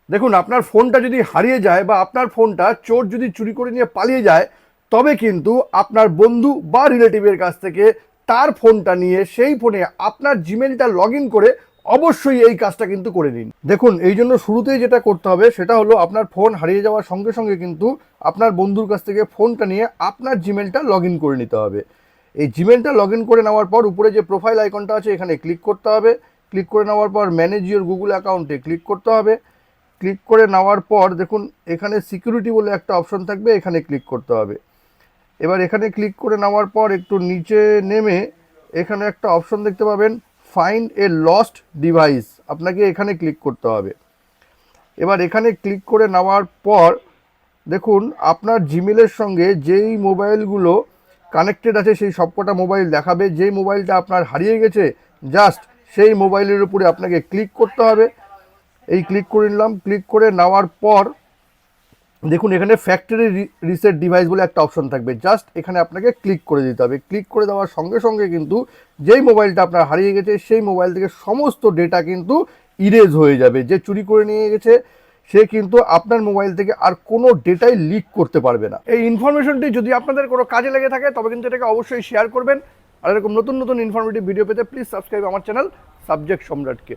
দেখুন, আপনার ফোনটা যদি হারিয়ে যায় বা আপনার ফোনটা চোর যদি চুরি করে নিয়ে পালিয়ে যায়, তবে কিন্তু আপনার বন্ধু বা রিলেটিভের কাছ থেকে তার ফোনটা নিয়ে সেই ফোনে আপনার জিমেলটা লগ ইন করে অবশ্যই এই কাজটা কিন্তু করে নিন। দেখুন, এই জন্য শুরুতেই যেটা করতে হবে সেটা হলো আপনার ফোন হারিয়ে যাওয়ার সঙ্গে সঙ্গে কিন্তু আপনার বন্ধুর কাছ থেকে ফোনটা নিয়ে আপনার জিমেলটা লগ ইন করে নিতে হবে। এই জিমেলটা লগ ইন করে নেওয়ার পর উপরে যে প্রোফাইল আইকনটা আছে এখানে ক্লিক করতে হবে। ক্লিক করে নেওয়ার পর ম্যানেজ ইওর গুগল অ্যাকাউন্টে ক্লিক করতে হবে। ক্লিক করে নেওয়ার পর দেখুন এখানে সিকিউরিটি বলে একটা অপশন থাকবে, এখানে ক্লিক করতে হবে। এবার এখানে ক্লিক করে নেওয়ার পর একটু নিচে নেমে এখানে একটা অপশন দেখতে পাবেন, ফাইন্ড এ লস্ট ডিভাইস, আপনাকে এখানে ক্লিক করতে হবে। এবার এখানে ক্লিক করে নেওয়ার পর দেখুন আপনার জিমেলের সঙ্গে যেই মোবাইলগুলো কানেক্টেড আছে সেই সবকটা মোবাইল দেখাবে। যেই মোবাইলটা আপনার হারিয়ে গেছে জাস্ট সেই মোবাইলের উপরে আপনাকে ক্লিক করতে হবে। এই ক্লিক করে নিলাম। ক্লিক করে নেওয়ার পর দেখুন এখানে ফ্যাক্টরি রিসেট ডিভাইস বলে একটা অপশন থাকবে, জাস্ট এখানে আপনাকে ক্লিক করে দিতে হবে। ক্লিক করে দেওয়ার সঙ্গে সঙ্গে কিন্তু যেই মোবাইলটা আপনার হারিয়ে গেছে সেই মোবাইল থেকে সমস্ত ডেটা কিন্তু ইরেজ হয়ে যাবে। যে চুরি করে নিয়ে গেছে সে কিন্তু আপনার মোবাইল থেকে আর কোনো ডেটাই লিক করতে পারবে না। এই ইনফরমেশনটি যদি আপনাদের কোনো কাজে লেগে থাকে তবে কিন্তু এটাকে অবশ্যই শেয়ার করবেন। আর এরকম নতুন নতুন ইনফরমেটিভ ভিডিও পেতে প্লিজ সাবস্ক্রাইব আমার চ্যানেল সাবজেক্ট সম্রাটকে।